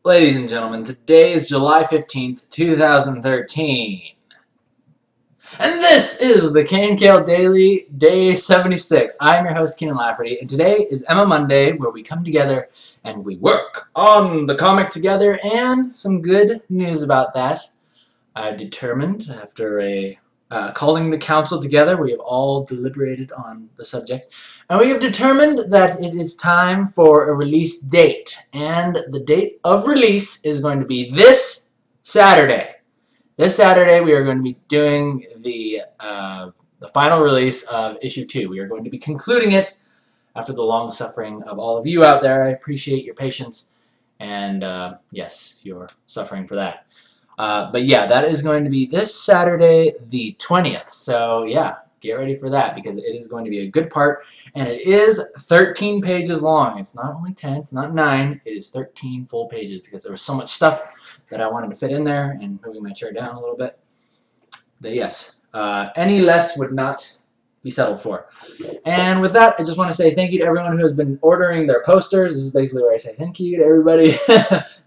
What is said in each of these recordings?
Ladies and gentlemen, today is July 15th, 2013. And this is the KNKL Daily, Day 76. I'm your host, Kienan Lafferty, and today is Emma Monday, where we come together and we work on the comic together, and some good news about that. I determined, after calling the council together, we have all deliberated on the subject, and we have determined that it is time for a release date. And the date of release is going to be this Saturday. This Saturday, we are going to be doing the final release of issue 2. We are going to be concluding it after the long suffering of all of you out there. I appreciate your patience, and yes, you're suffering for that. But yeah, that is going to be this Saturday, the 20th. So yeah, get ready for that because it is going to be a good part, and it is 13 pages long. It's not only 10, it's not 9, it is 13 full pages because there was so much stuff that I wanted to fit in there, and moving my chair down a little bit. But yes, any less would not be settled for. And with that, I just want to say thank you to everyone who has been ordering their posters. This is basically where I say thank you to everybody.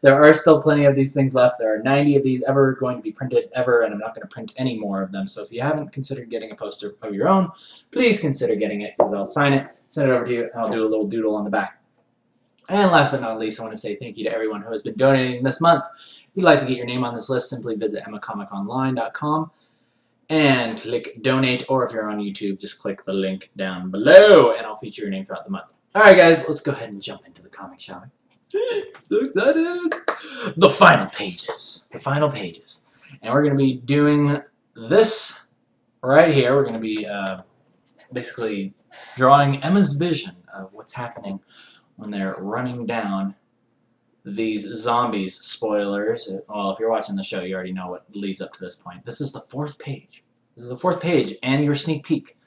There are still plenty of these things left. There are 90 of these ever going to be printed ever, and I'm not going to print any more of them. So if you haven't considered getting a poster of your own, please consider getting it, because I'll sign it, send it over to you, and I'll do a little doodle on the back. And last but not least, I want to say thank you to everyone who has been donating this month. If you'd like to get your name on this list, simply visit emmacomiconline.com and click donate, or if you're on YouTube, just click the link down below and I'll feature your name throughout the month. Alright guys, let's go ahead and jump into the comic, shall we? So excited! The final pages. The final pages. And we're going to be doing this right here. We're going to be basically drawing Emma's vision of what's happening when they're running down these zombies. Spoilers. Well, if you're watching the show, you already know what leads up to this point. This is the 4th page. This is the 4th page and your sneak peek.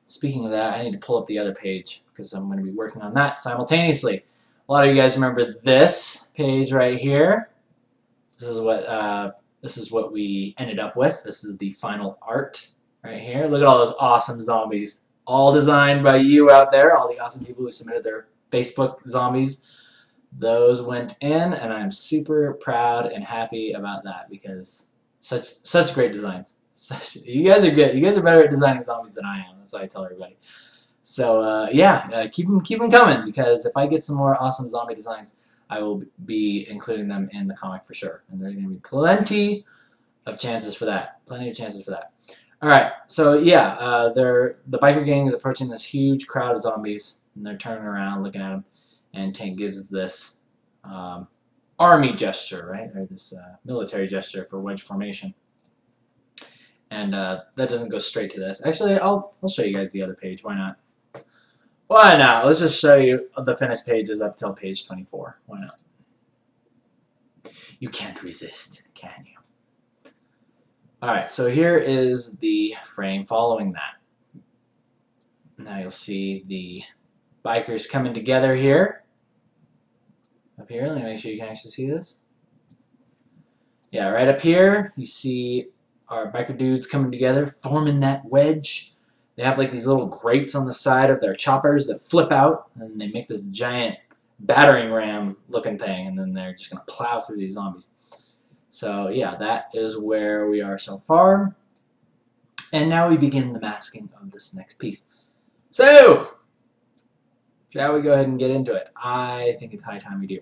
Speaking of that, I need to pull up the other page because I'm going to be working on that simultaneously. A lot of you guys remember this page right here. This is what we ended up with. This is the final art right here. Look at all those awesome zombies. All designed by you out there. All the awesome people who submitted their Facebook zombies. Those went in, and I'm super proud and happy about that because such great designs. You guys are good. You guys are better at designing zombies than I am. That's what I tell everybody. So yeah, keep them coming, because if I get some more awesome zombie designs, I will be including them in the comic for sure. And there's going to be plenty of chances for that. Plenty of chances for that. All right. So yeah, the biker gang is approaching this huge crowd of zombies, and they're turning around, looking at them. And Tank gives this army gesture, right, or this military gesture for wedge formation. And that doesn't go straight to this. Actually, I'll show you guys the other page. Why not? Why not? Let's just show you the finished pages up till page 24. Why not? You can't resist, can you? All right. So here is the frame following that. Now you'll see the bikers coming together here. Up here, let me make sure you can actually see this. Yeah, right up here, you see our biker dudes coming together, forming that wedge. They have like these little grates on the side of their choppers that flip out, and they make this giant battering ram looking thing, and then they're just going to plow through these zombies. So yeah, that is where we are so far. And now we begin the masking of this next piece. So, shall we go ahead and get into it? I think it's high time we do.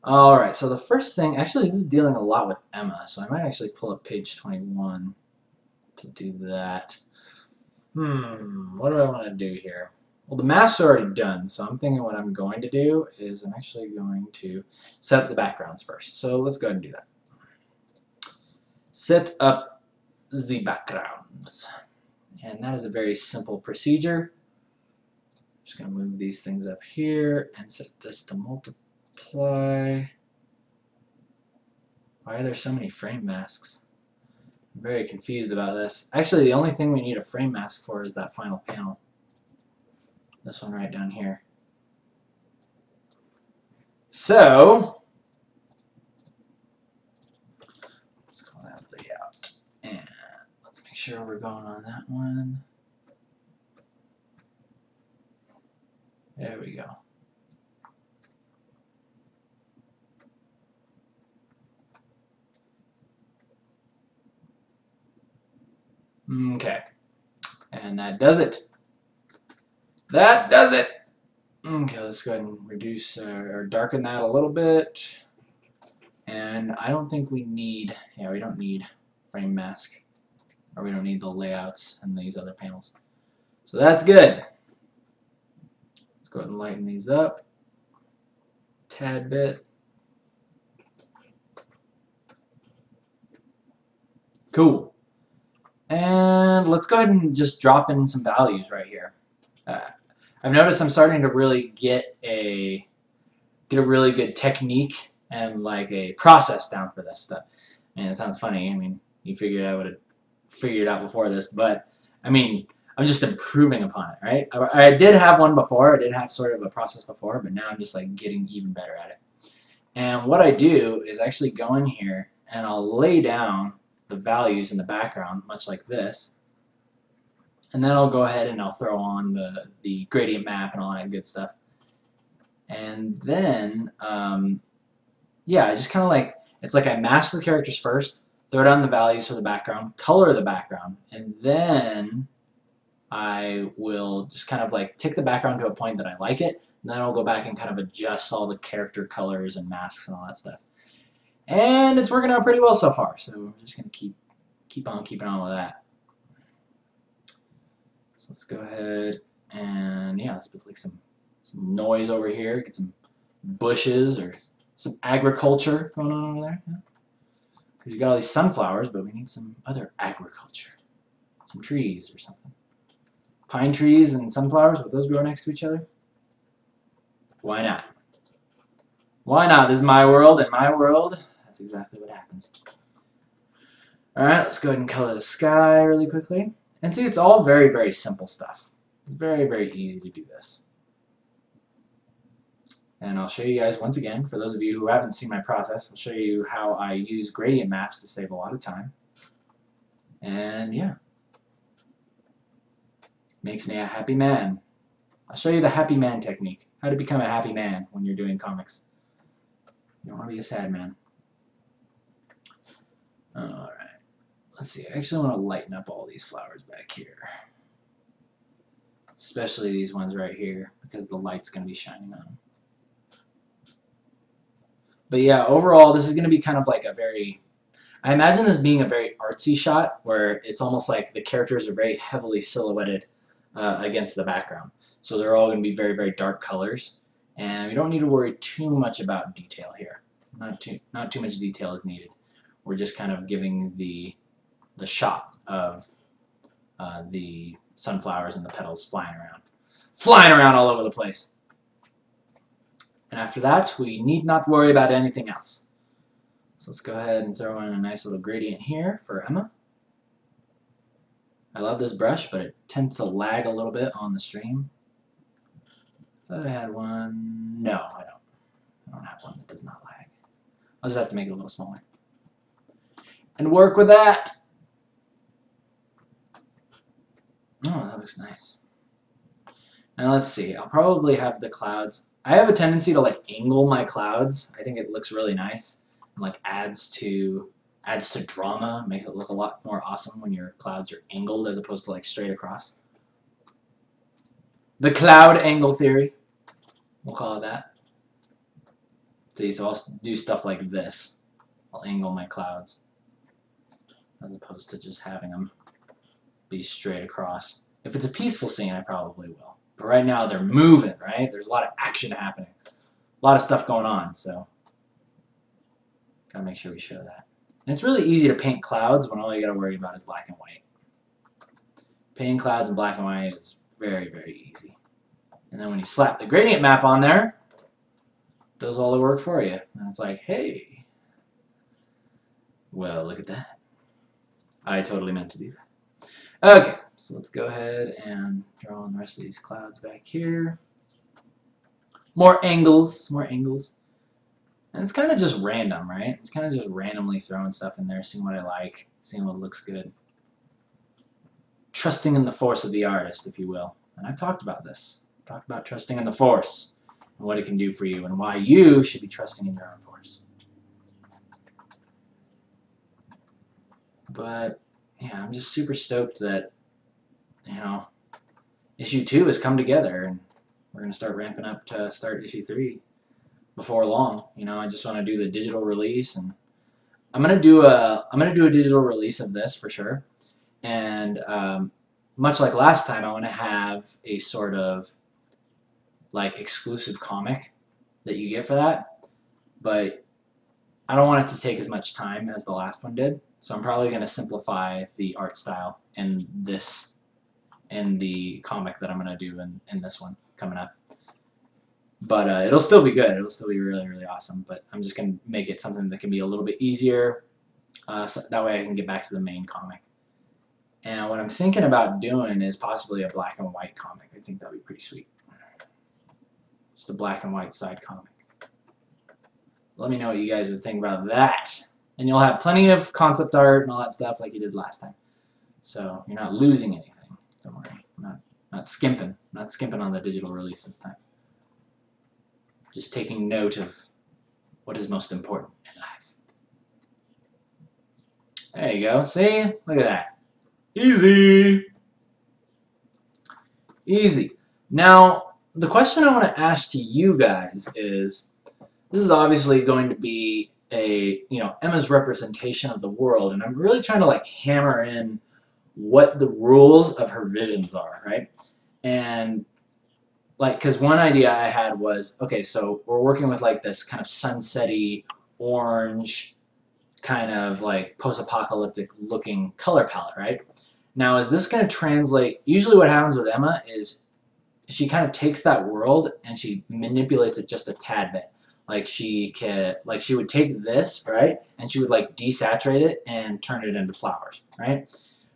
Alright, so the first thing, actually this is dealing a lot with Emma, so I might actually pull up page 21 to do that. What do I want to do here? Well, the masks are already done, so I'm thinking what I'm going to do is I'm actually going to set up the backgrounds first. So let's go ahead and do that. Set up the backgrounds. And that is a very simple procedure. Just going to move these things up here and set this to multiply. Why are there so many frame masks? I'm very confused about this. Actually, the only thing we need a frame mask for is that final panel. This one right down here. So, let's call that layout. And let's make sure we're going on that one. There we go. Okay. And that does it. That does it. Okay, let's go ahead and reduce or darken that a little bit. And I don't think we need, yeah, we don't need frame mask, or we don't need the layouts and these other panels. So that's good. Let's go ahead and lighten these up a tad bit. Cool. And let's go ahead and just drop in some values right here. I've noticed I'm starting to really get a really good technique and like a process down for this stuff. And it sounds funny. I mean, you figured I would have figured it out before this, but I mean, I'm just improving upon it, right? I did have one before. I did have sort of a process before, but now I'm just like getting even better at it. And what I do is actually go in here and I'll lay down the values in the background, much like this. And then I'll go ahead and I'll throw on the gradient map and all that good stuff. And then, yeah, I just kind of like, it's like I mask the characters first, throw down the values for the background, color the background, and then I will just kind of like take the background to a point that I like it, and then I'll go back and kind of adjust all the character colors and masks and all that stuff. And it's working out pretty well so far, so we're just going to keep on keeping on with that. So let's go ahead and, yeah, let's put like some noise over here, get some bushes or some agriculture going on over there. Yeah. We've got all these sunflowers, but we need some other agriculture. Some trees or something. Pine trees and sunflowers, would those grow next to each other? Why not? Why not? This is my world, and my world, that's exactly what happens. Alright, let's go ahead and color the sky really quickly. And see, it's all very, very simple stuff. It's very, very easy to do this. And I'll show you guys once again, for those of you who haven't seen my process, I'll show you how I use gradient maps to save a lot of time. And yeah, makes me a happy man. I'll show you the happy man technique, how to become a happy man when you're doing comics. You don't want to be a sad man. Alright, let's see, I actually want to lighten up all these flowers back here. Especially these ones right here, because the light's going to be shining on them. But yeah, overall, this is going to be kind of like a very, I imagine this being a very artsy shot where it's almost like the characters are very heavily silhouetted against the background. So they're all going to be very, very dark colors. And we don't need to worry too much about detail here. Not too much detail is needed. We're just kind of giving the shot of the sunflowers and the petals flying around. Flying around all over the place. And after that, we need not worry about anything else. So let's go ahead and throw in a nice little gradient here for Emma. I love this brush, but it tends to lag a little bit on the stream. Thought I had one. No, I don't. I don't have one that does not lag. I'll just have to make it a little smaller. And work with that. Oh, that looks nice. Now let's see. I'll probably have the clouds. I have a tendency to like angle my clouds. I think it looks really nice and like adds to drama, makes it look a lot more awesome when your clouds are angled as opposed to like straight across. The cloud angle theory, we'll call it that. See, so I'll do stuff like this. I'll angle my clouds as opposed to just having them be straight across. If it's a peaceful scene, I probably will. But right now they're moving, right? There's a lot of action happening. A lot of stuff going on, so gotta make sure we show that. And it's really easy to paint clouds when all you gotta worry about is black and white. Painting clouds in black and white is very, very easy. And then when you slap the gradient map on there, it does all the work for you. And it's like, hey, well, look at that. I totally meant to do that. Okay. So let's go ahead and draw on the rest of these clouds back here. More angles, more angles. And it's kind of just random, right? It's kind of just randomly throwing stuff in there, seeing what I like, seeing what looks good. Trusting in the force of the artist, if you will. And I've talked about this. I've talked about trusting in the force and what it can do for you and why you should be trusting in your own force. But yeah, I'm just super stoked that, you know, issue 2 has come together, and we're gonna start ramping up to start issue 3 before long. You know, I just want to do the digital release, and I'm gonna do a digital release of this for sure. And much like last time, I want to have a sort of like exclusive comic that you get for that, but I don't want it to take as much time as the last one did. So I'm probably going to simplify the art style in the comic that I'm going to do in this one coming up. But it'll still be good. It'll still be really, really awesome. But I'm just going to make it something that can be a little bit easier. So that way I can get back to the main comic. And what I'm thinking about doing is possibly a black and white comic. I think that'd be pretty sweet. Just a black and white side comic. Let me know what you guys would think about that. And you'll have plenty of concept art and all that stuff like you did last time. So you're not losing anything. Don't worry. I'm not skimping. Not skimping on the digital release this time. Just taking note of what is most important in life. There you go. See? Look at that. Easy. Easy. Now, the question I want to ask to you guys is, this is obviously going to be a, Emma's representation of the world, and I'm really trying to like hammer in what the rules of her visions are, right? And like, because one idea I had was, okay, so we're working with like this kind of sunsetty orange kind of like post-apocalyptic looking color palette, right? Now, is this going to translate? Usually what happens with Emma is she kind of takes that world and she manipulates it just a tad bit. Like she would take this, right, and she would like desaturate it and turn it into flowers, right?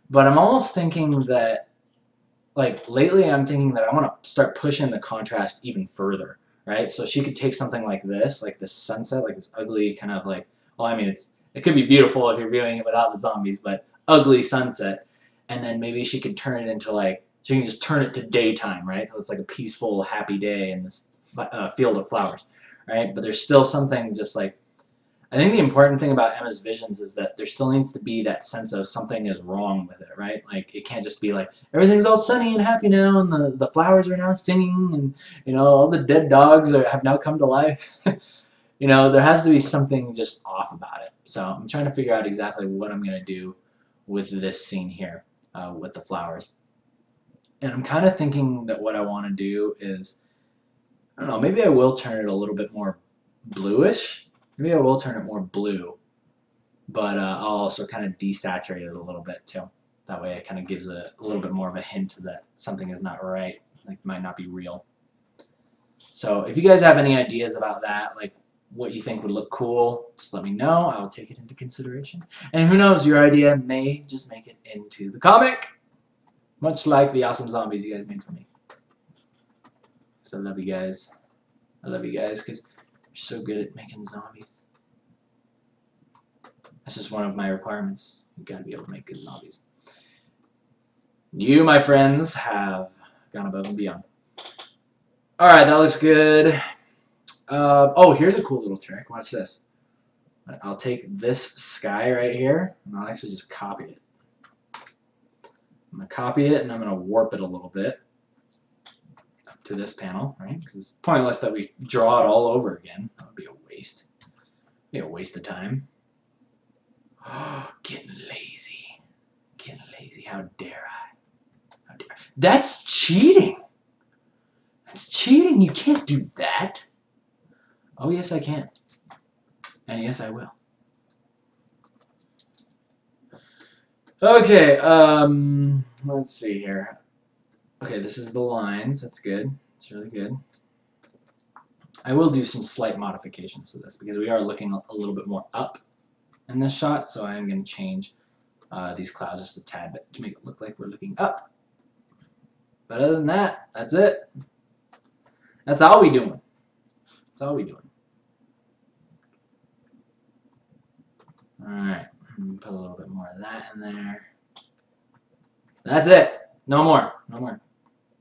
But I'm almost thinking that, like lately I'm thinking that I want to start pushing the contrast even further, right? So she could take something like this sunset, like this ugly kind of like, well, I mean, it could be beautiful if you're viewing it without the zombies, but ugly sunset, and then maybe she could turn it into like, she can just turn it to daytime, right? So it's like a peaceful, happy day in this field of flowers, right? But there's still something just like, I think the important thing about Emma's visions is that there still needs to be that sense of something is wrong with it, right? Like it can't just be like, everything's all sunny and happy now, and the flowers are now singing, and all the dead dogs have now come to life. There has to be something just off about it. So I'm trying to figure out exactly what I'm going to do with this scene here with the flowers. And I'm kind of thinking that what I want to do is, I don't know, maybe I will turn it a little bit more bluish. Maybe I will turn it more blue, but I'll also kind of desaturate it a little bit too. That way it kind of gives a little bit more of a hint that something is not right, like might not be real. So if you guys have any ideas about that, like what you think would look cool, just let me know. I'll take it into consideration. And who knows, your idea may just make it into the comic. Much like the awesome zombies you guys made for me. So I love you guys. I love you guys because you're so good at making zombies. That's just one of my requirements. You've got to be able to make good zombies. You, my friends, have gone above and beyond. Alright, that looks good. Oh, here's a cool little trick. Watch this. I'll take this sky right here, and I'll actually just copy it. I'm going to copy it, and I'm going to warp it a little bit up to this panel, right? Because it's pointless that we draw it all over again. That would be a waste. Be a waste of time. Oh, getting lazy. Getting lazy. How dare I? How dare I? That's cheating. That's cheating. You can't do that. Oh, yes, I can. And yes, I will. Okay, let's see here. Okay, this is the lines. That's good. It's really good. I will do some slight modifications to this because we are looking a little bit more up in this shot, so I am going to change these clouds just a tad bit to make it look like we're looking up. But other than that, that's it. That's all we doing. That's all we doing. Alright, put a little bit more of that in there. That's it. No more. No more.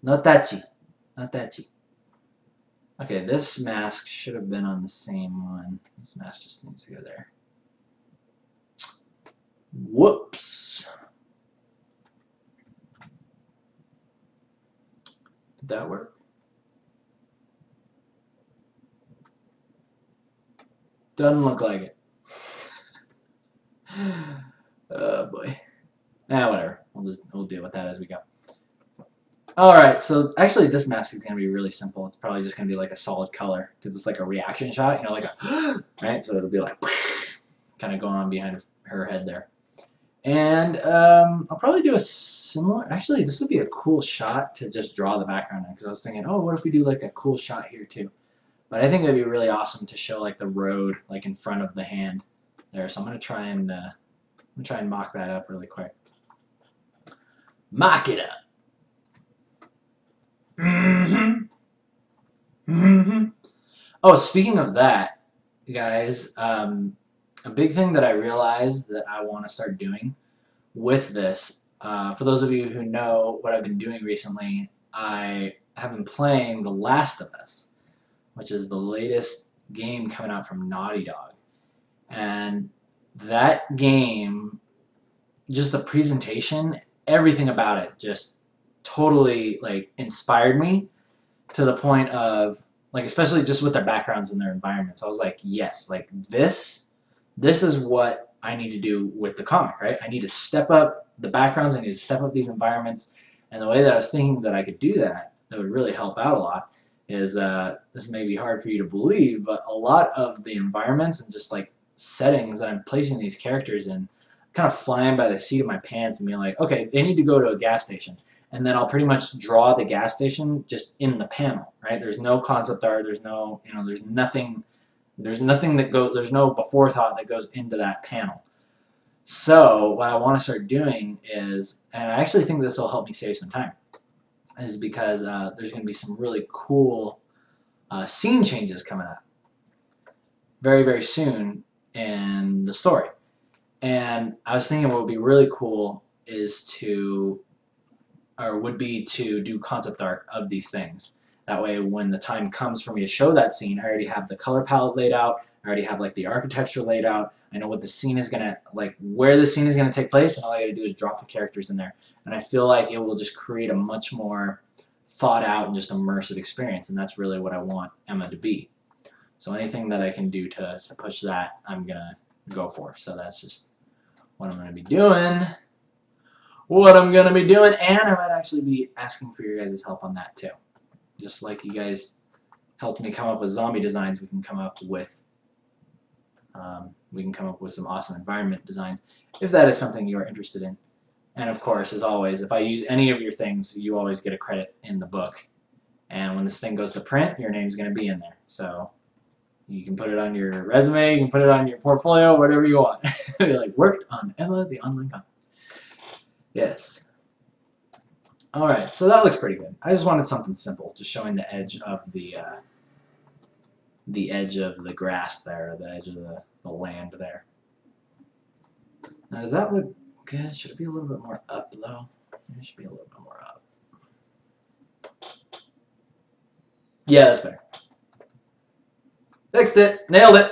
No touchy. No touchy. Okay, this mask should have been on the same one. This mask just needs to go there. Whoops. that work? Doesn't look like it. Oh boy. Whatever. We'll deal with that as we go. Alright, so actually this mask is going to be really simple. It's probably just going to be like a solid color because it's like a reaction shot, you know, like a right? So it'll be like kind of going on behind her head there. And I'll probably do a similar, actually this would be a cool shot to just draw the background in because I was thinking, oh, what if we do like a cool shot here too? But I think it'd be really awesome to show like the road like in front of the hand there. So I'm going to try and mock that up really quick. Mock it up. Oh, speaking of that, guys, a big thing that I realized that I want to start doing with this, for those of you who know what I've been doing recently, I have been playing The Last of Us, which is the latest game coming out from Naughty Dog. And that game, just the presentation, everything about it just totally like inspired me to the point of like, especially just with their backgrounds and their environments. I was like, yes, like this is what I need to do with the comic, right? I need to step up the backgrounds, I need to step up these environments, and the way that I was thinking that I could do that would really help out a lot is, this may be hard for you to believe, but a lot of the environments and just like settings that I'm placing these characters in, kind of flying by the seat of my pants and being like, okay, they need to go to a gas station. And then I'll pretty much draw the gas station just in the panel, right? There's no concept art, there's no, you know, there's nothing that goes, there's no before thought that goes into that panel. So what I want to start doing is, and I actually think this will help me save some time, is because there's going to be some really cool scene changes coming up very, very soon in the story. And I was thinking what would be really cool is would be to do concept art of these things. That way when the time comes for me to show that scene, I already have the color palette laid out, I already have like the architecture laid out, I know what the scene is gonna, like where the scene is gonna take place, and all I gotta do is drop the characters in there. And I feel like it will just create a much more thought out and just immersive experience, and that's really what I want Emma to be. So anything that I can do to push that, I'm gonna go for. So that's just what I'm gonna be doing. And I might actually be asking for your guys' help on that too. Just like you guys helped me come up with zombie designs, we can come up with some awesome environment designs if that is something you are interested in. And of course, as always, if I use any of your things, you always get a credit in the book. And when this thing goes to print, your name's going to be in there. So you can put it on your resume, you can put it on your portfolio, whatever you want. Be like, worked on Emma the Online Comic. Yes. Alright, so that looks pretty good. I just wanted something simple, just showing the edge of the grass there, the edge of the land there. Now does that look good? Should it be a little bit more up though? It should be a little bit more up. Yeah, that's better. Fixed it. Nailed it.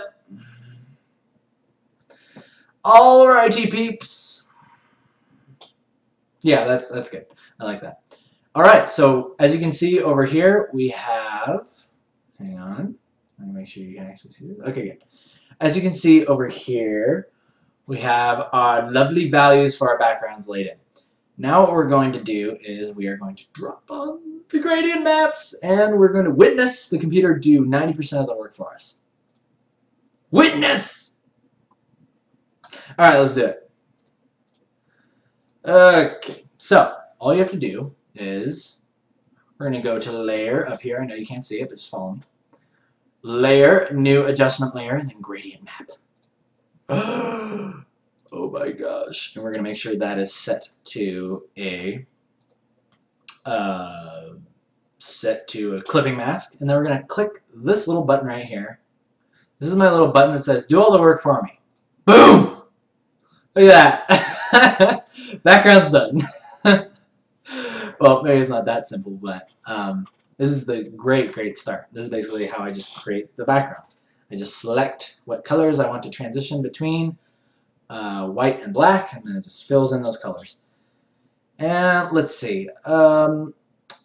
Alrighty, peeps. Yeah, that's good. I like that. Alright, so as you can see over here, we have, hang on, let me make sure you can actually see this. Okay, good. As you can see over here, we have our lovely values for our backgrounds laid in. Now what we're going to do is we are going to drop on the gradient maps and we're going to witness the computer do 90% of the work for us. Witness! Alright, let's do it. Okay, so all you have to do is we're going to go to layer up here. I know you can't see it, but just follow me. Layer, new adjustment layer, and then gradient map. Oh my gosh. And we're going to make sure that is set to a clipping mask. And then we're going to click this little button right here. This is my little button that says, do all the work for me. Boom! Look at that. Background's done. Well, maybe it's not that simple, but this is the great start. This is basically how I just create the backgrounds. I just select what colors I want to transition between white and black, and then it just fills in those colors. And let's see.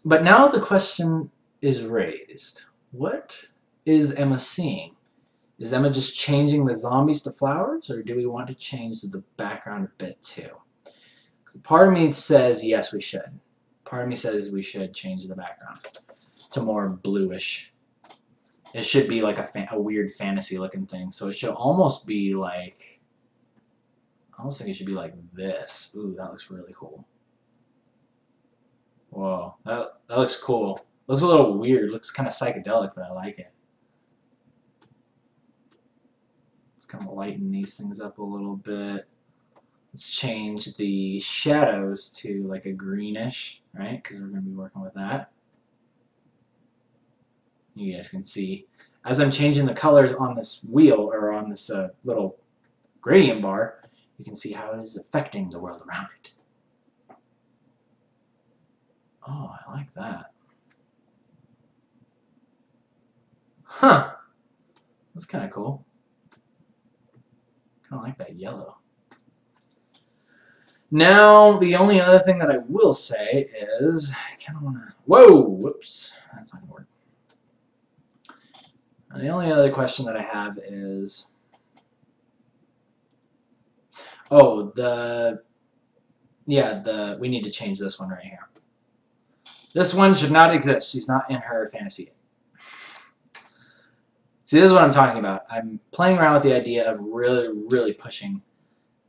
But now the question is raised. What is Emma seeing? Is Emma just changing the zombies to flowers, or do we want to change the background a bit too? Part of me says yes, we should. Part of me says we should change the background to more bluish. It should be like a weird fantasy looking thing. So it should almost be like, I almost think it should be like this. Ooh, that looks really cool. Whoa, that looks cool. Looks a little weird. Looks kind of psychedelic, but I like it. Let's kind of lighten these things up a little bit. Let's change the shadows to like a greenish, right? Because we're going to be working with that. You guys can see as I'm changing the colors on this wheel or on this little gradient bar, you can see how it is affecting the world around it. Oh, I like that. Huh. That's kind of cool. Kind of like that yellow. Now, the only other thing that I will say is, I kind of want to, whoa, whoops, that's not going to work. The only other question that I have is, oh, we need to change this one right here. This one should not exist. She's not in her fantasy. See, this is what I'm talking about. I'm playing around with the idea of really pushing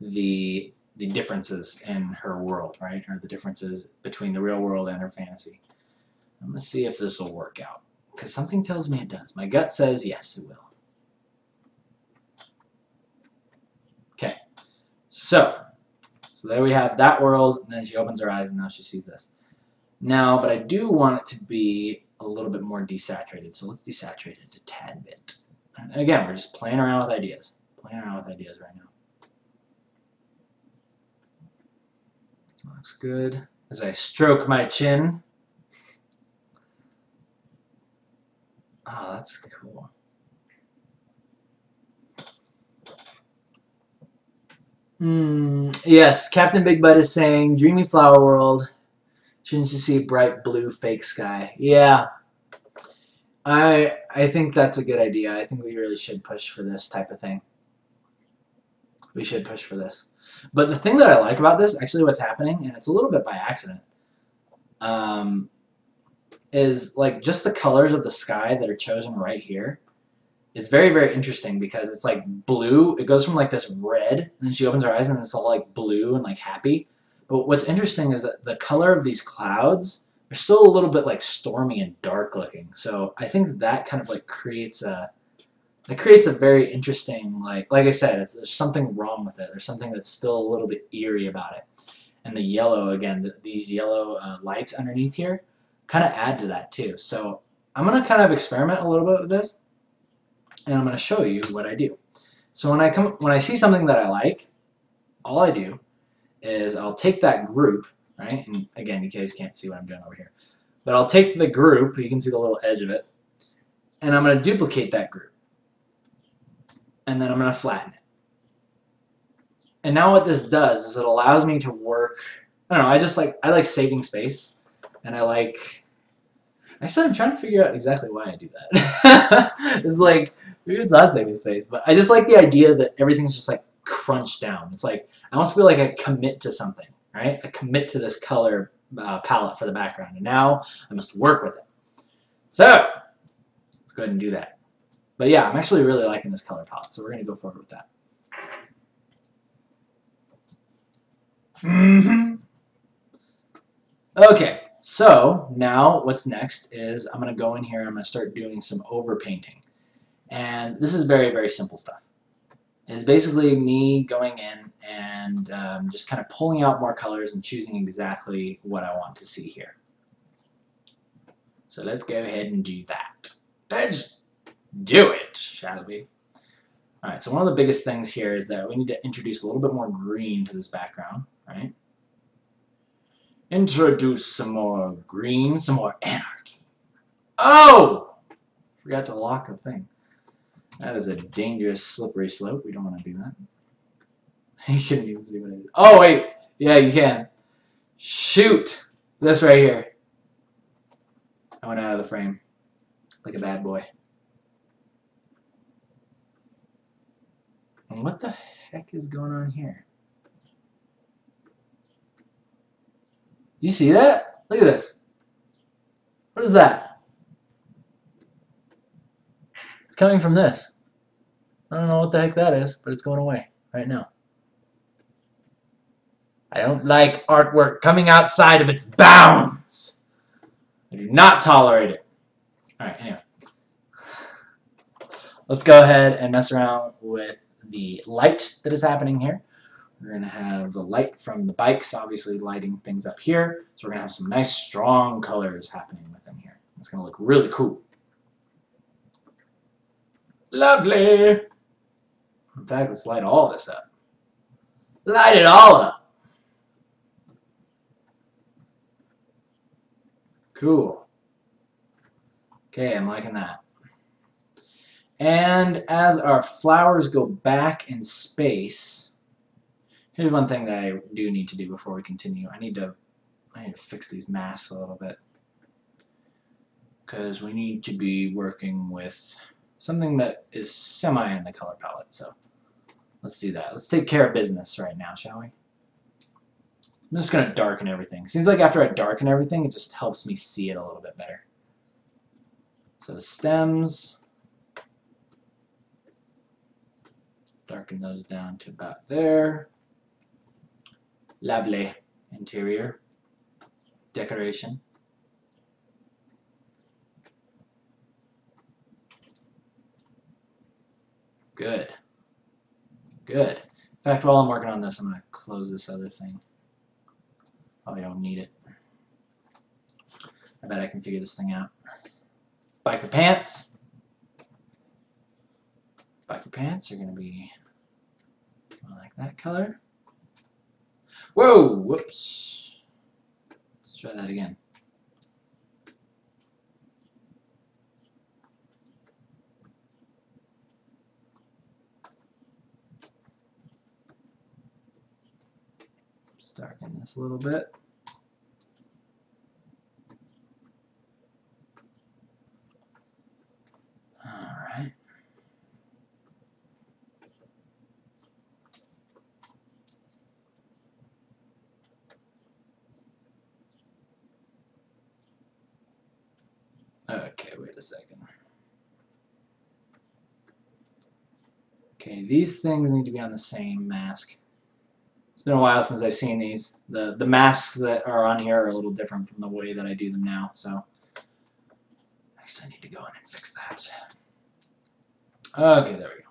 the differences in her world, right? Or the differences between the real world and her fantasy. I'm going to see if this will work out. Because something tells me it does. My gut says yes, it will. Okay. So there we have that world, and then she opens her eyes, and now she sees this. Now, but I do want it to be a little bit more desaturated, so let's desaturate it a tad bit. And again, we're just playing around with ideas. Playing around with ideas right now. Looks good. As I stroke my chin. Oh, that's cool. Yes, Captain Big Butt is saying, dreamy flower world. Shouldn't you see bright blue fake sky? Yeah. I think that's a good idea. I think we really should push for this type of thing. We should push for this. But the thing that I like about this, actually what's happening, and it's a little bit by accident, is like just the colors of the sky that are chosen right here is very interesting because it's like blue. It goes from like this red, and then she opens her eyes and it's all like blue and like happy. But what's interesting is that the color of these clouds are still a little bit like stormy and dark looking. So I think that kind of like creates a very interesting, like I said, there's something wrong with it. There's something that's still a little bit eerie about it. And the yellow, again, these yellow lights underneath here kind of add to that too. So I'm going to kind of experiment a little bit with this, and I'm going to show you what I do. So when I see something that I like, all I do is I'll take that group, right? And again, you guys can't see what I'm doing over here. But I'll take the group, you can see the little edge of it, and I'm going to duplicate that group. And then I'm going to flatten it. And now what this does is it allows me to work, I don't know, I like saving space, and I like, actually I'm trying to figure out exactly why I do that. It's like, maybe it's not saving space, but I just like the idea that everything's just like crunched down. It's like, I almost feel like I commit to something, right? I commit to this color palette for the background, and now I must work with it. So, let's go ahead and do that. But yeah, I'm actually really liking this color palette, so we're going to go forward with that. Okay, so now what's next is I'm going to go in here and I'm going to start doing some overpainting. And this is very simple stuff. It's basically me going in and just kind of pulling out more colors and choosing exactly what I want to see here. So let's go ahead and do that. Let's do it, shall we? Alright, so one of the biggest things here is that we need to introduce a little bit more green to this background, right? Introduce some more green, some more anarchy. Oh! Forgot to lock the thing. That is a dangerous, slippery slope. We don't want to do that. You couldn't even see what I did. Oh, wait! Yeah, you can. Shoot! This right here. I went out of the frame like a bad boy. And what the heck is going on here? You see that? Look at this. What is that? It's coming from this. I don't know what the heck that is, but it's going away right now. I don't like artwork coming outside of its bounds. I do not tolerate it. Alright, anyway. Let's go ahead and mess around with the light that is happening here. We're going to have the light from the bikes obviously lighting things up here. So we're going to have some nice strong colors happening within here. It's going to look really cool. Lovely! In fact, let's light all this up. Light it all up! Cool. Okay, I'm liking that. And as our flowers go back in space, here's one thing that I do need to do before we continue. I need to fix these masks a little bit, because we need to be working with something that is semi in the color palette. So let's do that. Let's take care of business right now, shall we? I'm just going to darken everything. Seems like after I darken everything, it just helps me see it a little bit better. So the stems, darken those down to about there. Lovely. Interior decoration. Good. Good. In fact, while I'm working on this, I'm going to close this other thing. Probably don't need it. I bet I can figure this thing out. Biker pants. Biker pants are going to be like that color. Whoa! Whoops. Let's try that again. Just darken this a little bit. Alright. Okay, wait a second. Okay, these things need to be on the same mask. It's been a while since I've seen these. The masks that are on here are a little different from the way that I do them now, so actually I need to go in and fix that. Okay, there we go.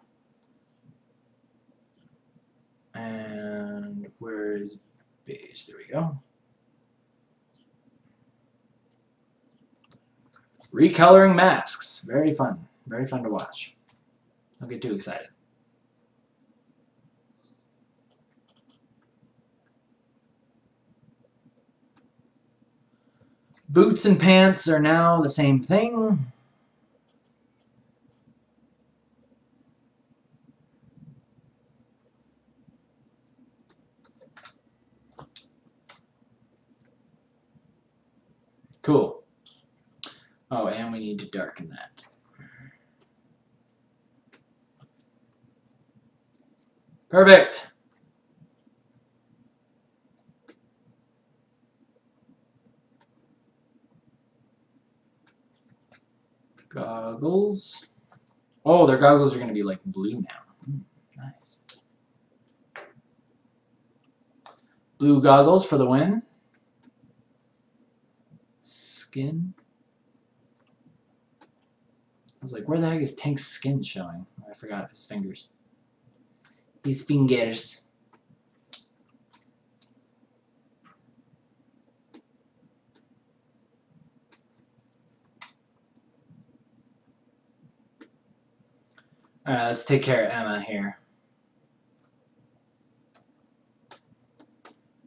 And where is beige? There we go. Recoloring masks. Very fun. Very fun to watch. Don't get too excited. Boots and pants are now the same thing. Cool. Oh, and we need to darken that. Perfect. Goggles. Oh, their goggles are going to be like blue now. Nice. Blue goggles for the win. Skin. I was like, where the heck is Tank's skin showing? Oh, I forgot his fingers. His fingers. Alright, let's take care of Emma here.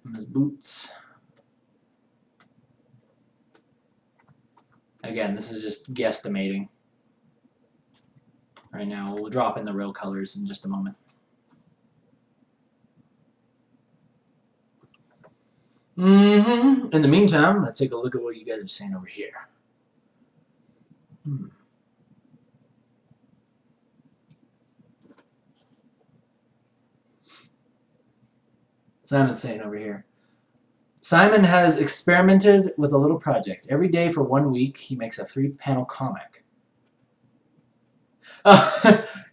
Emma's boots. Again, this is just guesstimating. Right now, we'll drop in the real colors in just a moment. In the meantime, let's take a look at what you guys are saying over here. Simon's saying over here. Simon has experimented with a little project. Every day for 1 week, he makes a 3-panel comic.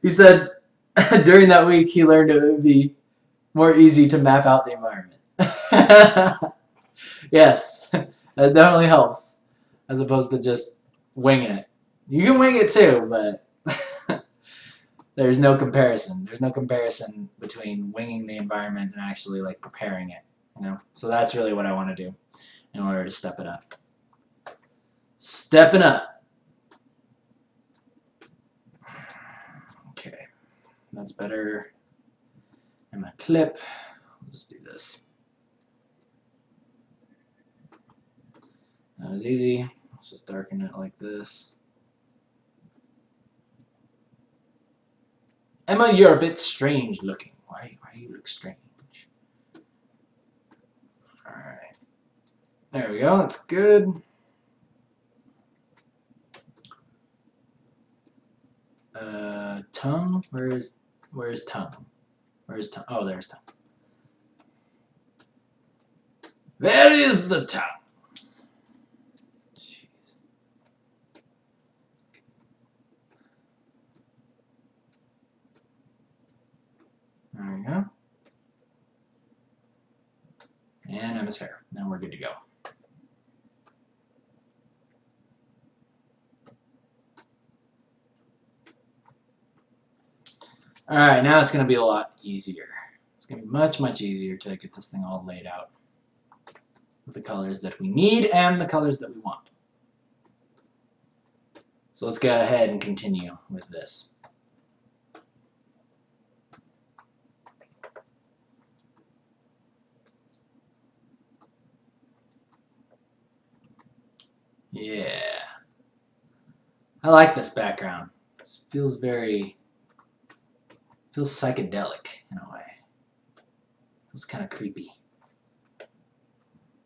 He said during that week he learned it would be more easy to map out the environment. Yes, that definitely helps, as opposed to just winging it. You can wing it too, but there's no comparison. There's no comparison between winging the environment and actually like preparing it. You know, so that's really what I want to do in order to step it up. Stepping up. Okay, that's better. And my clip. I'll just do this. That was easy. Let's just darken it like this. Emma, you're a bit strange looking. Why do you look strange? Alright. There we go. That's good. Tongue? Where's tongue? Where's tongue? Oh, there's tongue. Where is the tongue? Jeez. There we go. And Emma's hair. Then we're good to go. Alright, now it's going to be a lot easier. It's going to be much, much easier to get this thing all laid out with the colors that we need and the colors that we want. So let's go ahead and continue with this. Yeah. I like this background. It feels psychedelic in a way. It's kind of creepy.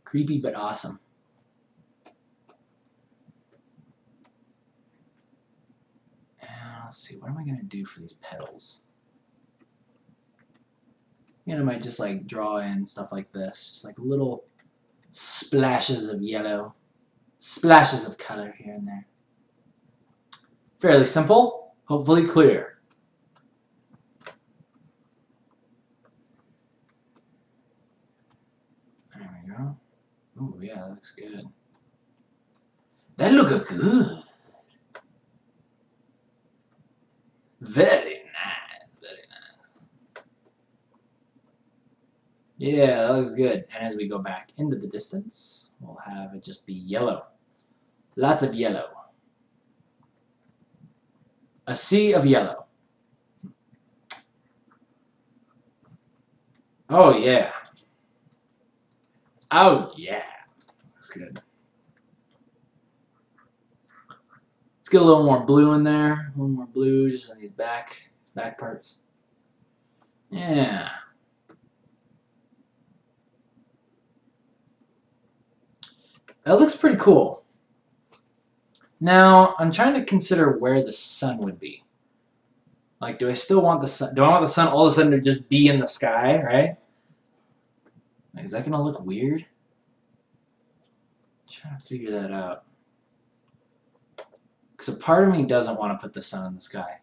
Creepy but awesome. And let's see, what am I going to do for these petals? You know, I might just like draw in stuff like this. Just like little splashes of yellow. Splashes of color here and there. Fairly simple, hopefully clear. There we go. Oh yeah, that looks good. That looks good. Very nice, very nice. Yeah, that looks good. And as we go back into the distance, we'll have it just be yellow. Lots of yellow. A sea of yellow. Oh yeah. Oh yeah. Looks good. Let's get a little more blue in there. A little more blue just on these back parts. Yeah. That looks pretty cool. Now, I'm trying to consider where the sun would be. Like, do I still want the sun? Do I want the sun all of a sudden to just be in the sky, right? Like, is that going to look weird? I'm trying to figure that out. Because a part of me doesn't want to put the sun in the sky.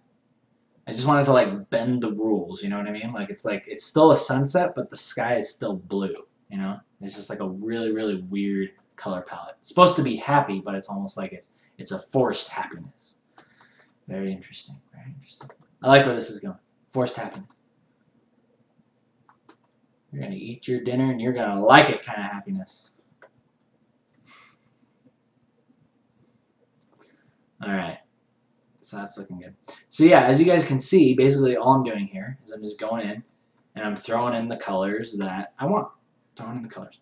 I just wanted to, like, bend the rules, you know what I mean? Like, it's still a sunset, but the sky is still blue, you know? It's just, like, a really, really weird color palette. It's supposed to be happy, but it's almost like it's a forced happiness. Very interesting. Very interesting. I like where this is going. Forced happiness. You're going to eat your dinner and you're going to like it kind of happiness. Alright. So that's looking good. So yeah, as you guys can see, basically all I'm doing here is I'm just going in and I'm throwing in the colors that I want. Throwing in the colors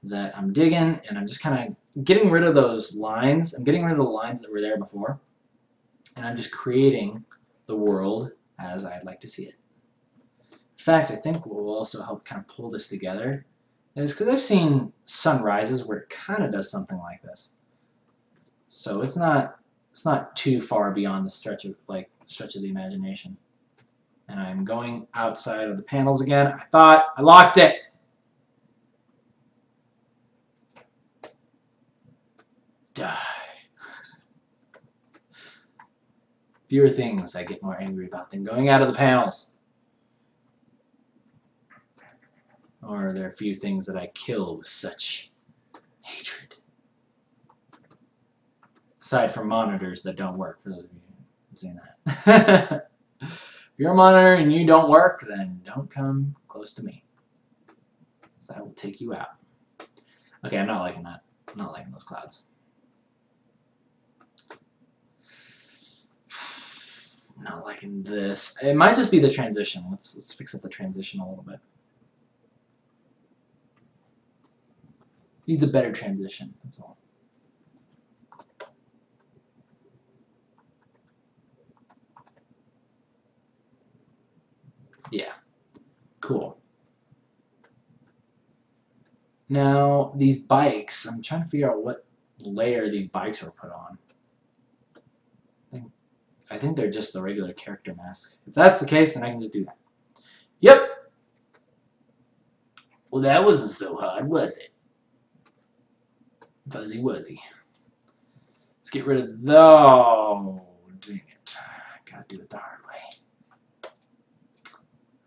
that I'm digging, and I'm just kind of getting rid of those lines. I'm getting rid of the lines that were there before, and I'm just creating the world as I'd like to see it. In fact, I think what will also help kind of pull this together is because I've seen sunrises where it kind of does something like this. So it's not It's not too far beyond the stretch of the imagination. And I'm going outside of the panels again. I thought I locked it. Die. Fewer things I get more angry about than going out of the panels. Or there are few things that I kill with such hatred. Aside from monitors that don't work, for those of you who've seen that. If you're a monitor and you don't work, then don't come close to me. Because I will take you out. Okay, I'm not liking that. I'm not liking those clouds. I'm not liking this. It might just be the transition. Let's fix up the transition a little bit. Needs a better transition, that's all. Yeah, cool. Now, these bikes, I'm trying to figure out what layer these bikes were put on. I think they're just the regular character mask. If that's the case, then I can just do that. Yep! Well, that wasn't so hard, was it? Fuzzy wuzzy. Let's get rid of those. Dang it. Gotta do it the hard way.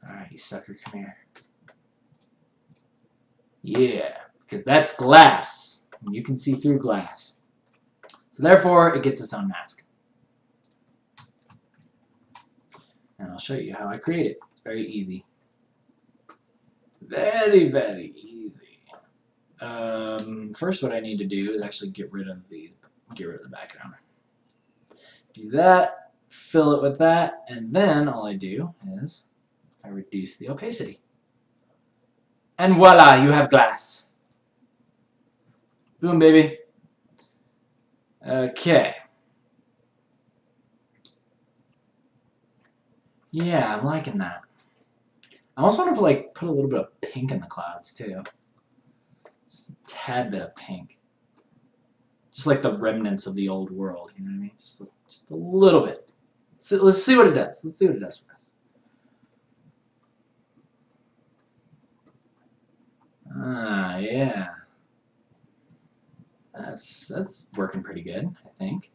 Alright, you sucker, come here. Yeah, because that's glass. And you can see through glass. So therefore, it gets its own mask. And I'll show you how I create it. It's very easy. Very, very easy. First, what I need to do is actually get rid of these. Get rid of the background. Do that. Fill it with that, and then all I do is I reduce the opacity. And voila, you have glass. Boom, baby. Okay. Yeah, I'm liking that. I also want to put a little bit of pink in the clouds too. Just a tad bit of pink. Just like the remnants of the old world, you know what I mean? Just a little bit. So let's see what it does. Let's see what it does for us. Ah, yeah. That's working pretty good, I think.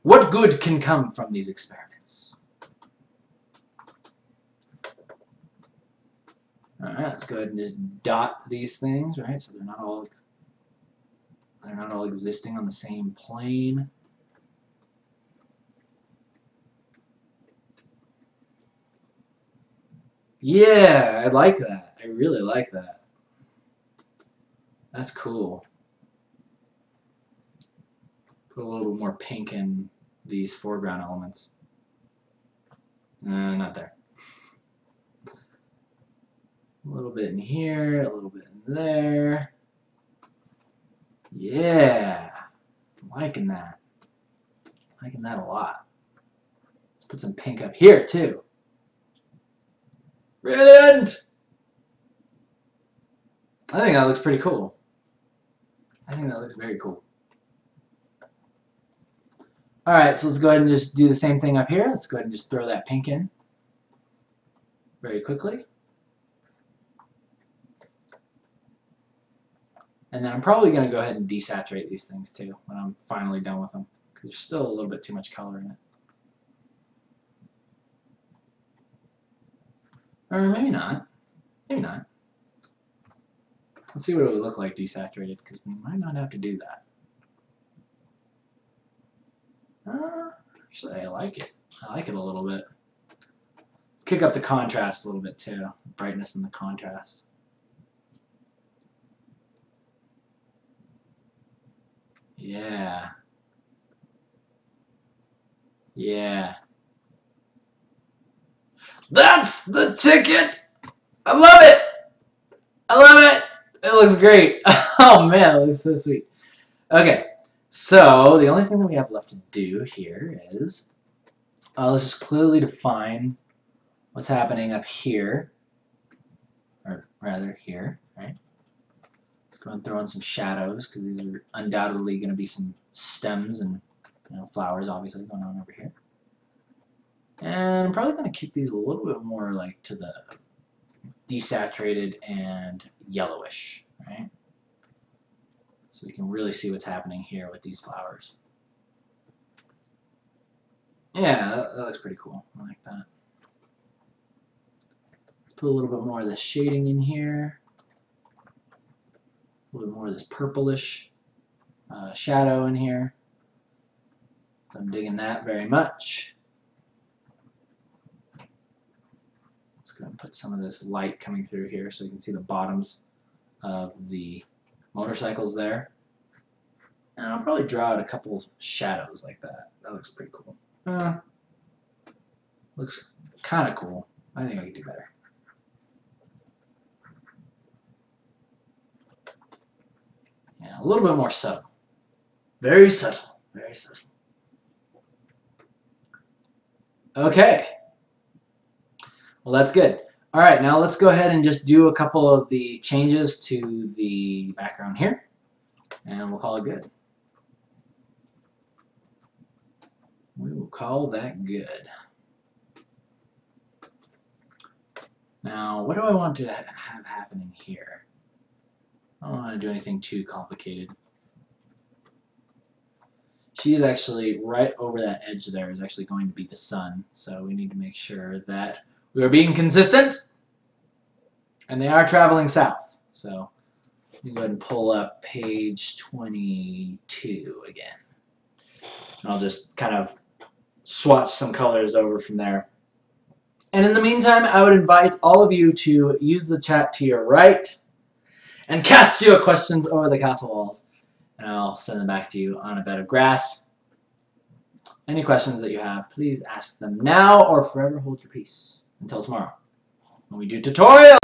What good can come from these experiments? Alright, let's go ahead and just dot these things, right? So they're not all existing on the same plane. Yeah, I like that. I really like that. That's cool. Put a little bit more pink in these foreground elements. Not there. A little bit in here, a little bit in there. Yeah, I'm liking that. I'm liking that a lot. Let's put some pink up here too. Brilliant! I think that looks pretty cool. I think that looks very cool. Alright, so let's go ahead and just do the same thing up here. Let's go ahead and just throw that pink in very quickly. And then I'm probably going to go ahead and desaturate these things too when I'm finally done with them, because there's still a little bit too much color in it. Or maybe not. Maybe not. Let's see what it would look like desaturated, because we might not have to do that. Actually, I like it. I like it a little bit. Let's kick up the contrast a little bit too. The brightness and the contrast. Yeah. Yeah. That's the ticket! I love it! I love it! It looks great. Oh man, it looks so sweet. Okay, so the only thing that we have left to do here is let's just clearly define what's happening up here, or rather here, right? Let's go and throw in some shadows, because these are undoubtedly going to be some stems and flowers obviously going on over here. And I'm probably going to keep these a little bit more like to the desaturated and yellowish, right? So we can really see what's happening here with these flowers. Yeah, that looks pretty cool. I like that. Let's put a little bit more of this shading in here. A little bit more of this purplish shadow in here. I'm digging that very much. Let's go and put some of this light coming through here so you can see the bottoms of the motorcycles there. And I'll probably draw out a couple shadows like that. That looks pretty cool. Looks kind of cool. I think I could do better. Yeah, a little bit more subtle. Very subtle. Very subtle. Okay. Well, that's good. All right, now let's go ahead and just do a couple of the changes to the background here, and we'll call it good. We will call that good. Now, what do I want to have happening here? I don't want to do anything too complicated. She's actually right over that edge there is actually going to be the sun, so we need to make sure that we are being consistent, and they are traveling south. So let me go ahead and pull up page 22 again. And I'll just kind of swatch some colors over from there. And in the meantime, I would invite all of you to use the chat to your right and cast your questions over the castle walls. And I'll send them back to you on a bed of grass. Any questions that you have, please ask them now or forever hold your peace until tomorrow when we do tutorial.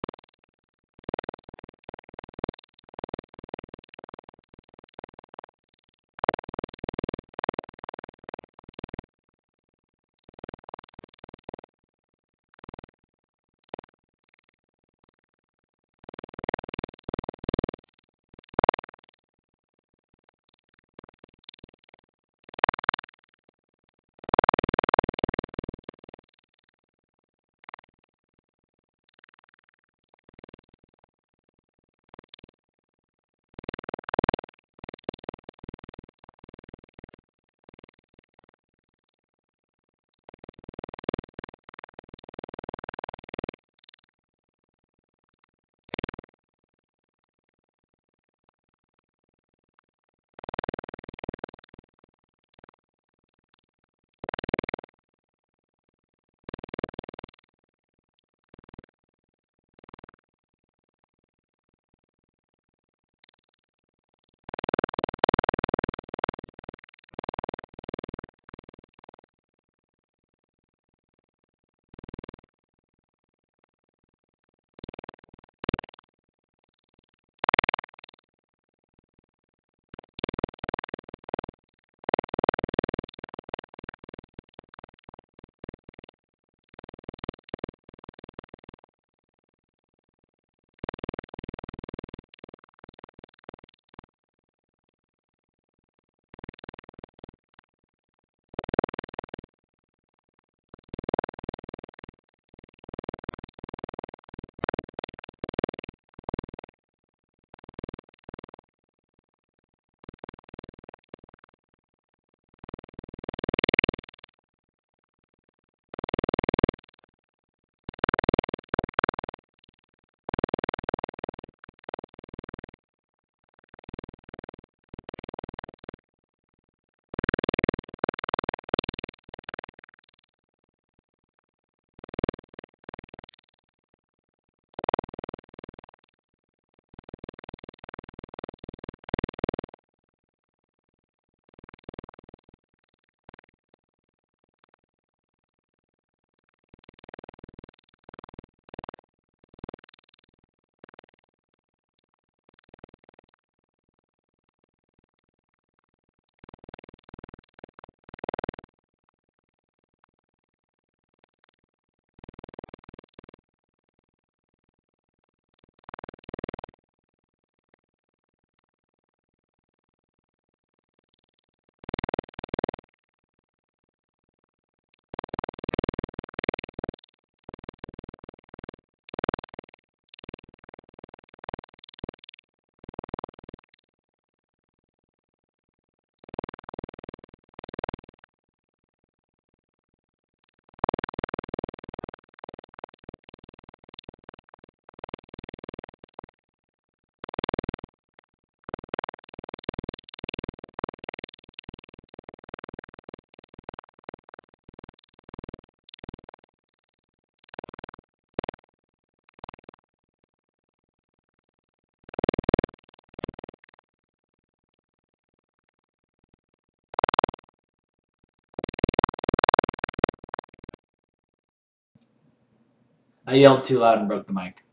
I yelled too loud and broke the mic.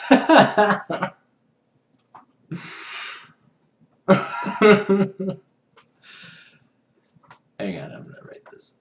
Hang on, I'm gonna write this.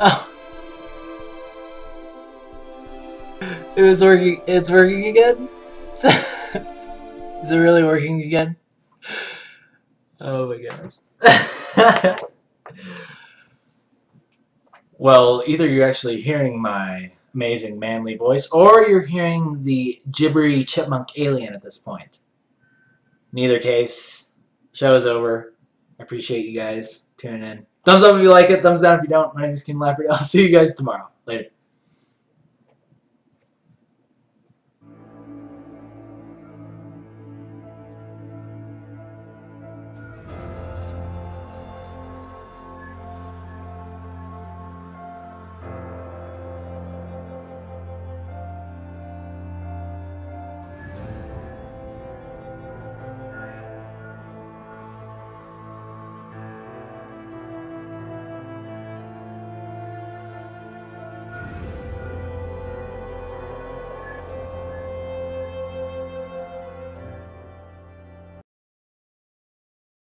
Oh, it was working. It's working again? Is it really working again? Oh my gosh. Well, either you're actually hearing my amazing manly voice, or you're hearing the gibbery chipmunk alien at this point. In either case, show is over. I appreciate you guys tuning in. Thumbs up if you like it, thumbs down if you don't. My name is Kienan Lafferty. I'll see you guys tomorrow. Later.